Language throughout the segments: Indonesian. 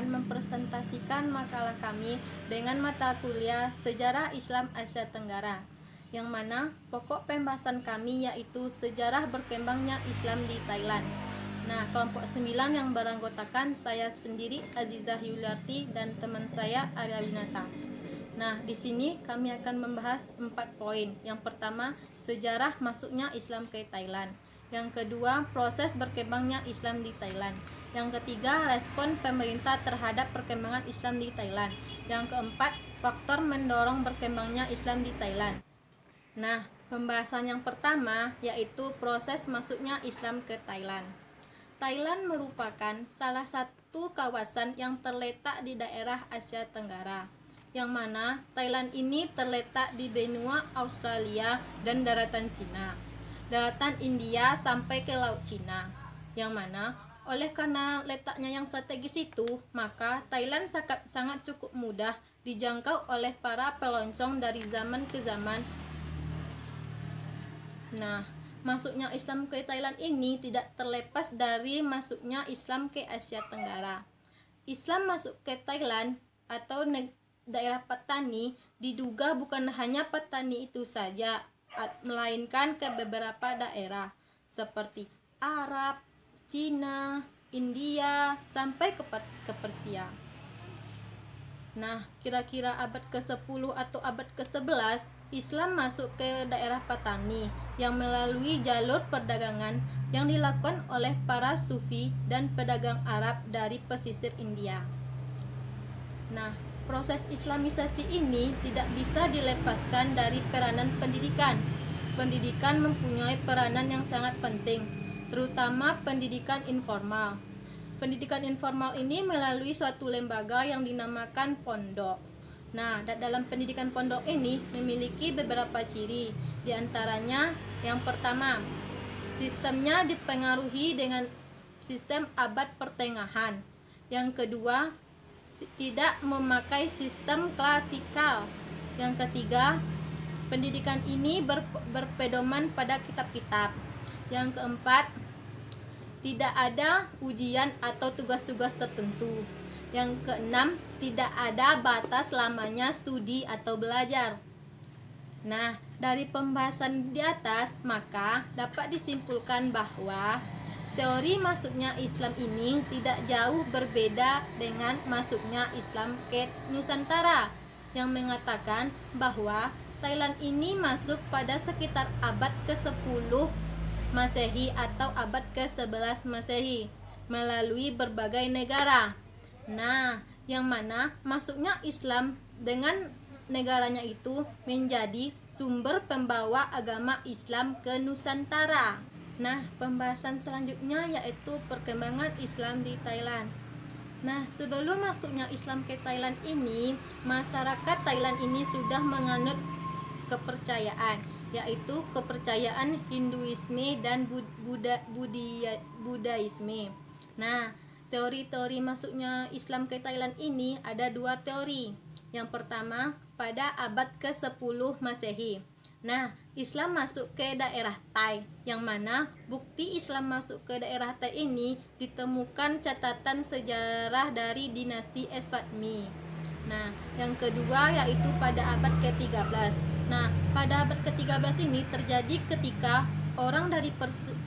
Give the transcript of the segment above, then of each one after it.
akan mempresentasikan makalah kami dengan mata kuliah Sejarah Islam Asia Tenggara, yang mana pokok pembahasan kami yaitu sejarah berkembangnya Islam di Thailand. Nah, kelompok 9 yang beranggotakan saya sendiri Azizah Yuliarti dan teman saya Arya Winata. Nah, di sini kami akan membahas 4 poin. Yang pertama, sejarah masuknya Islam ke Thailand. Yang kedua, proses berkembangnya Islam di Thailand. Yang ketiga, respon pemerintah terhadap perkembangan Islam di Thailand. Yang keempat, faktor mendorong berkembangnya Islam di Thailand. Nah, pembahasan yang pertama yaitu proses masuknya Islam ke Thailand. Thailand merupakan salah satu kawasan yang terletak di daerah Asia Tenggara, yang mana Thailand ini terletak di benua Australia dan daratan Cina, daratan India sampai ke Laut Cina, yang mana oleh karena letaknya yang strategis itu, maka Thailand sangat cukup mudah dijangkau oleh para pelancong dari zaman ke zaman. Nah, masuknya Islam ke Thailand ini tidak terlepas dari masuknya Islam ke Asia Tenggara. Islam masuk ke Thailand atau daerah Patani diduga bukan hanya Patani itu saja, melainkan ke beberapa daerah seperti Arab, Cina, India, sampai ke Persia. Nah, kira-kira abad ke-10 atau abad ke-11, Islam masuk ke daerah Patani yang melalui jalur perdagangan yang dilakukan oleh para sufi dan pedagang Arab dari pesisir India. Nah, proses Islamisasi ini tidak bisa dilepaskan dari peranan pendidikan. Pendidikan mempunyai peranan yang sangat penting, terutama pendidikan informal. Pendidikan informal ini melalui suatu lembaga yang dinamakan pondok. Nah, dalam pendidikan pondok ini memiliki beberapa ciri. Di antaranya, yang pertama, sistemnya dipengaruhi dengan sistem abad pertengahan. Yang kedua, tidak memakai sistem klasikal. Yang ketiga, pendidikan ini berpedoman pada kitab-kitab. Yang keempat, tidak ada ujian atau tugas-tugas tertentu. Yang keenam, tidak ada batas lamanya studi atau belajar. Nah, dari pembahasan di atas, maka dapat disimpulkan bahwa teori masuknya Islam ini tidak jauh berbeda dengan masuknya Islam ke Nusantara, yang mengatakan bahwa Thailand ini masuk pada sekitar abad ke-10 Masehi atau abad ke-11 Masehi melalui berbagai negara. Nah, yang mana masuknya Islam dengan negaranya itu menjadi sumber pembawa agama Islam ke Nusantara. Nah, pembahasan selanjutnya yaitu perkembangan Islam di Thailand. Nah, sebelum masuknya Islam ke Thailand ini, masyarakat Thailand ini sudah menganut kepercayaan, yaitu kepercayaan Hinduisme dan Buddhaisme. Nah, teori-teori masuknya Islam ke Thailand ini ada 2 teori. Yang pertama, pada abad ke-10 Masehi. Nah, Islam masuk ke daerah Thai, yang mana bukti Islam masuk ke daerah Thai ini ditemukan catatan sejarah dari dinasti Eswatmi. Nah, yang kedua yaitu pada abad ke-13. Nah, pada abad ke-13 ini terjadi ketika orang dari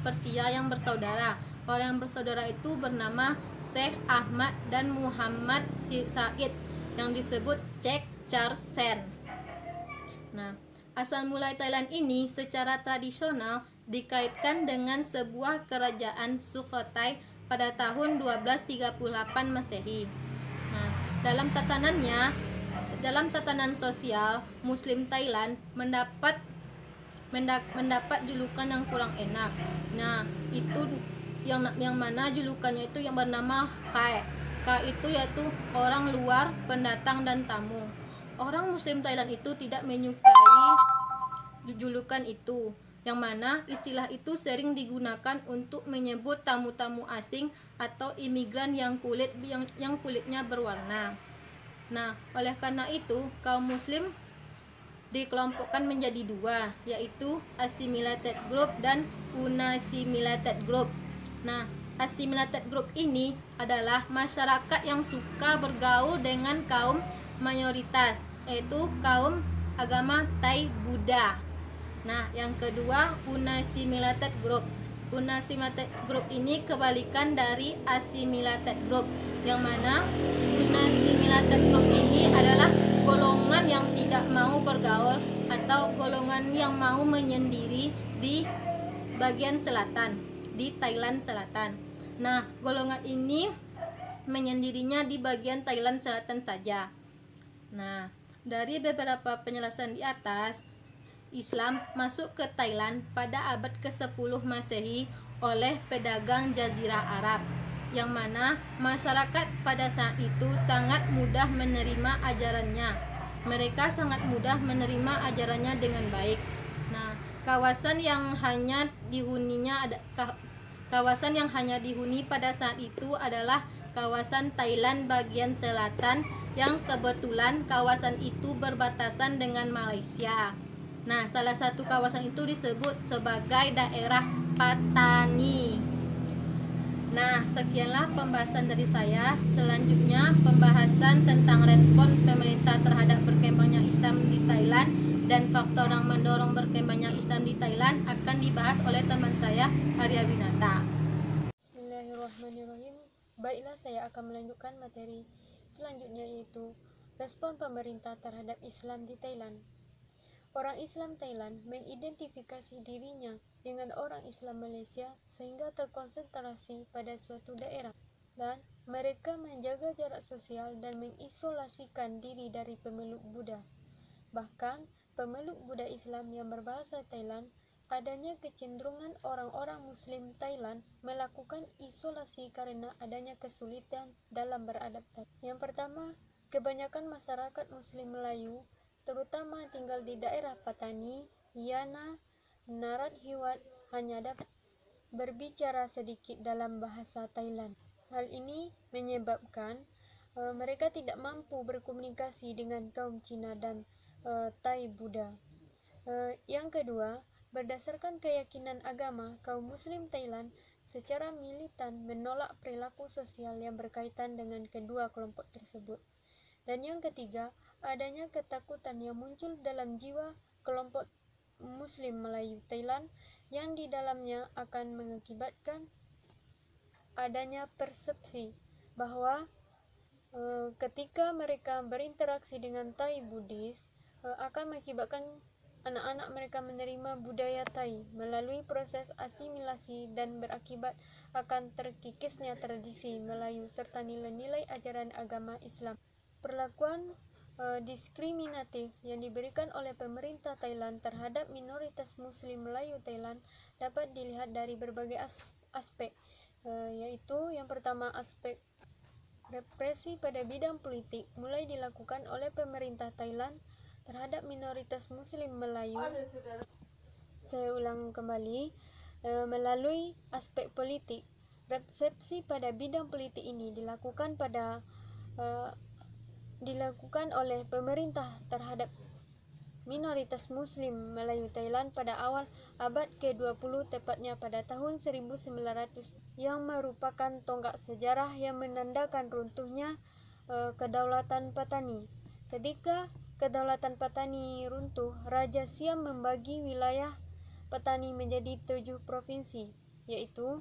Persia yang bersaudara. Orang yang bersaudara itu bernama Syekh Ahmad dan Muhammad Said yang disebut Chek Char Sen. Nah, asal mulai Thailand ini secara tradisional dikaitkan dengan sebuah kerajaan Sukhothai pada tahun 1238 Masehi. Nah, dalam tatanan sosial, Muslim Thailand mendapat julukan yang kurang enak. Nah, itu yang mana julukannya itu yang bernama Khai. Khai itu yaitu orang luar, pendatang dan tamu. Orang Muslim Thailand itu tidak menyukai julukan itu, yang mana istilah itu sering digunakan untuk menyebut tamu-tamu asing atau imigran yang kulitnya berwarna. Nah, oleh karena itu kaum Muslim dikelompokkan menjadi 2, yaitu assimilated group dan unassimilated group. Nah, assimilated group ini adalah masyarakat yang suka bergaul dengan kaum mayoritas, yaitu kaum agama Thai Buddha. Nah, yang kedua, unassimilated group. Unassimilated group ini kebalikan dari assimilated group, yang mana unassimilated group ini adalah golongan yang tidak mau bergaul atau golongan yang mau menyendiri di bagian selatan, di Thailand Selatan. Nah, golongan ini menyendirinya di bagian Thailand Selatan saja. Nah, dari beberapa penjelasan di atas, Islam masuk ke Thailand pada abad ke-10 Masehi oleh pedagang Jazirah Arab, yang mana masyarakat pada saat itu sangat mudah menerima ajarannya. Mereka sangat mudah menerima ajarannya dengan baik. Nah, kawasan yang hanya dihuni pada saat itu adalah kawasan Thailand bagian selatan, yang kebetulan kawasan itu berbatasan dengan Malaysia. Nah, salah satu kawasan itu disebut sebagai daerah Patani. Nah, sekianlah pembahasan dari saya. Selanjutnya, pembahasan tentang respon pemerintah terhadap berkembangnya Islam di Thailand dan faktor yang mendorong berkembangnya Islam di Thailand akan dibahas oleh teman saya, Arya Winata. Bismillahirrahmanirrahim. Baiklah, saya akan melanjutkan materi selanjutnya, yaitu respon pemerintah terhadap Islam di Thailand. Orang Islam Thailand mengidentifikasi dirinya dengan orang Islam Malaysia sehingga terkonsentrasi pada suatu daerah, dan mereka menjaga jarak sosial dan mengisolasikan diri dari pemeluk Buddha. Bahkan, pemeluk Buddha Islam yang berbahasa Thailand, adanya kecenderungan orang-orang Muslim Thailand melakukan isolasi karena adanya kesulitan dalam beradaptasi. Yang pertama, kebanyakan masyarakat Muslim Melayu terutama tinggal di daerah Patani, Yana, Narat Hiwat hanya dapat berbicara sedikit dalam bahasa Thailand. Hal ini menyebabkan mereka tidak mampu berkomunikasi dengan kaum Cina dan Thai Buddha. Yang kedua, berdasarkan keyakinan agama, kaum Muslim Thailand secara militan menolak perilaku sosial yang berkaitan dengan kedua kelompok tersebut. Dan yang ketiga, adanya ketakutan yang muncul dalam jiwa kelompok Muslim Melayu Thailand yang di dalamnya akan mengakibatkan adanya persepsi bahwa ketika mereka berinteraksi dengan Thai Buddhis akan mengakibatkan anak-anak mereka menerima budaya Thai melalui proses asimilasi dan berakibat akan terkikisnya tradisi Melayu serta nilai-nilai ajaran agama Islam. Perlakuan diskriminatif yang diberikan oleh pemerintah Thailand terhadap minoritas Muslim Melayu Thailand dapat dilihat dari berbagai aspek, yaitu yang pertama, aspek represi pada bidang politik mulai dilakukan oleh pemerintah Thailand terhadap minoritas Muslim Melayu. Saya ulang kembali, melalui aspek politik, represi pada bidang politik ini dilakukan oleh pemerintah terhadap minoritas Muslim Melayu Thailand pada awal abad ke-20, tepatnya pada tahun 1900, yang merupakan tonggak sejarah yang menandakan runtuhnya kedaulatan Patani. Ketika kedaulatan Patani runtuh, Raja Siam membagi wilayah Patani menjadi 7 provinsi, yaitu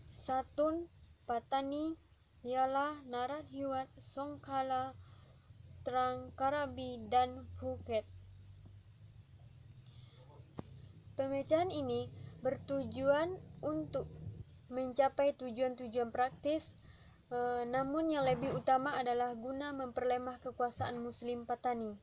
Satun, Patani, ialah Narat Hiwat, Songkhla, Trang Krabi, dan Phuket. Pemecahan ini bertujuan untuk mencapai tujuan-tujuan praktis, namun yang lebih utama adalah guna memperlemah kekuasaan Muslim Patani.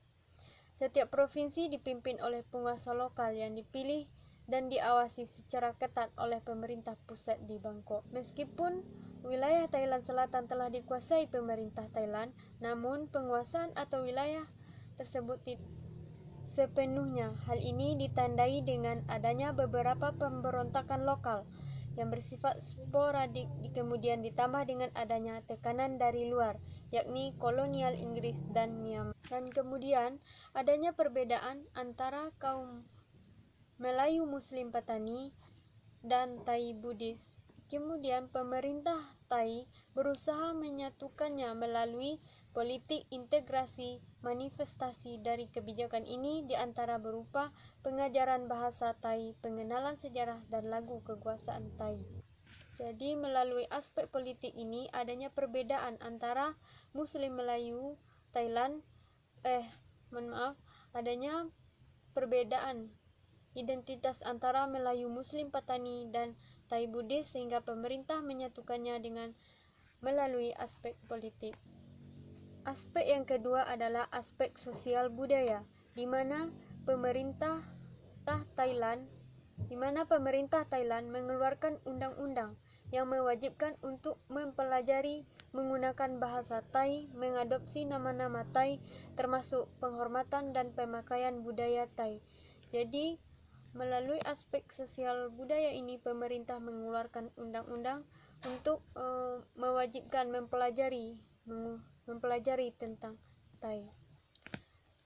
Setiap provinsi dipimpin oleh penguasa lokal yang dipilih dan diawasi secara ketat oleh pemerintah pusat di Bangkok. Meskipun wilayah Thailand Selatan telah dikuasai pemerintah Thailand, namun penguasaan atau wilayah tersebut tidak sepenuhnya. Hal ini ditandai dengan adanya beberapa pemberontakan lokal yang bersifat sporadik, kemudian ditambah dengan adanya tekanan dari luar, yakni kolonial Inggris dan Myanmar. Dan kemudian adanya perbedaan antara kaum Melayu Muslim Patani dan Thai Buddhis. Kemudian pemerintah Thai berusaha menyatukannya melalui politik integrasi. Manifestasi dari kebijakan ini diantara berupa pengajaran bahasa Thai, pengenalan sejarah, dan lagu kekuasaan Thai. Jadi melalui aspek politik ini adanya perbedaan antara Muslim Melayu Thailand, adanya perbedaan identitas antara Melayu Muslim Patani dan Thai Buddhis sehingga pemerintah menyatukannya dengan melalui aspek politik. Aspek yang kedua adalah aspek sosial budaya, di mana pemerintah Thailand mengeluarkan undang-undang yang mewajibkan untuk mempelajari menggunakan bahasa Thai, mengadopsi nama-nama Thai, termasuk penghormatan dan pemakaian budaya Thai. Jadi, melalui aspek sosial budaya ini, pemerintah mengeluarkan undang-undang untuk mewajibkan mempelajari tentang Thai.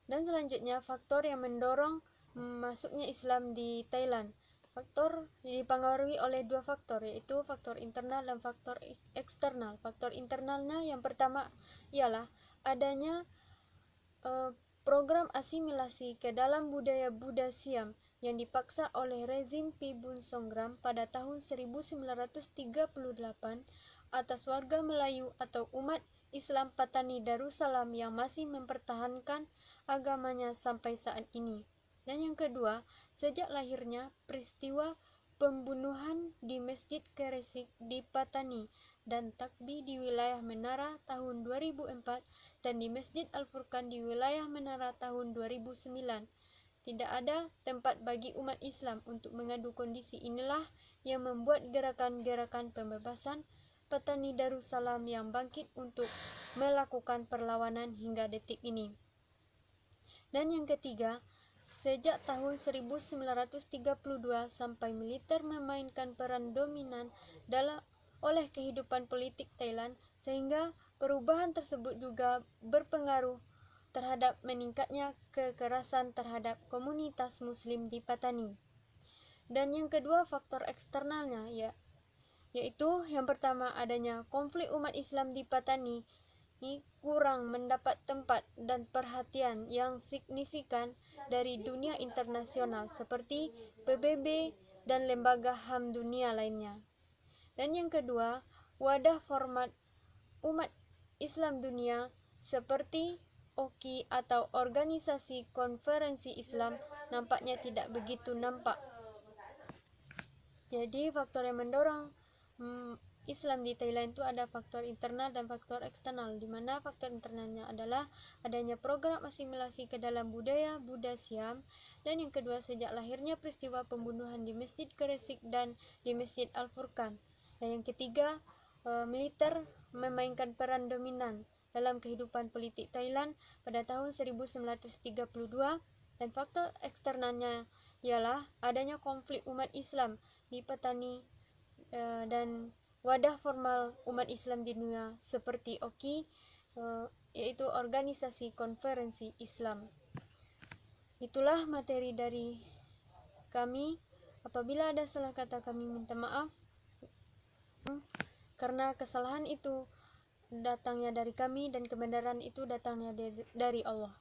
Dan selanjutnya, faktor yang mendorong masuknya Islam di Thailand. Faktor dipengaruhi oleh dua faktor, yaitu faktor internal dan faktor eksternal. Faktor internalnya yang pertama ialah adanya program asimilasi ke dalam budaya Buddha Siam yang dipaksa oleh rezim Pi Bun Songram pada tahun 1938 atas warga Melayu atau umat Islam Patani Darussalam yang masih mempertahankan agamanya sampai saat ini. Dan yang kedua, sejak lahirnya peristiwa pembunuhan di Masjid Keresik di Patani dan Takbi di wilayah Menara tahun 2004 dan di Masjid Al-Furqan di wilayah Menara tahun 2009. Tidak ada tempat bagi umat Islam untuk mengadu kondisi inilah yang membuat gerakan-gerakan pembebasan Patani Darussalam yang bangkit untuk melakukan perlawanan hingga detik ini. Dan yang ketiga, sejak tahun 1932 sampai militer memainkan peran dominan oleh kehidupan politik Thailand, sehingga perubahan tersebut juga berpengaruh terhadap meningkatnya kekerasan terhadap komunitas Muslim di Patani. Dan yang kedua, faktor eksternalnya yaitu yang pertama adanya konflik umat Islam di Patani kurang mendapat tempat dan perhatian yang signifikan dari dunia internasional seperti PBB dan lembaga HAM dunia lainnya. Dan yang kedua, wadah format umat Islam dunia seperti OKI atau Organisasi Konferensi Islam nampaknya tidak begitu nampak. Jadi faktor yang mendorong Islam di Thailand itu ada faktor internal dan faktor eksternal, di mana faktor internalnya adalah adanya program asimilasi ke dalam budaya Buddha Siam, dan yang kedua sejak lahirnya peristiwa pembunuhan di Masjid Keresik dan di Masjid Al-Furqan, dan yang ketiga militer memainkan peran dominan dalam kehidupan politik Thailand pada tahun 1932, dan faktor eksternalnya ialah adanya konflik umat Islam di Patani dan wadah formal umat Islam di dunia seperti OKI, yaitu Organisasi Konferensi Islam. Itulah materi dari kami. Apabila ada salah kata kami minta maaf, karena kesalahan itu datangnya dari kami dan kebenaran itu datangnya dari Allah.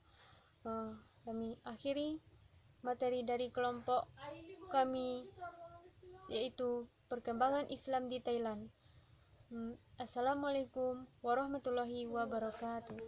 Kami akhiri materi dari kelompok kami, yaitu perkembangan Islam di Thailand. Assalamualaikum warahmatullahi wabarakatuh.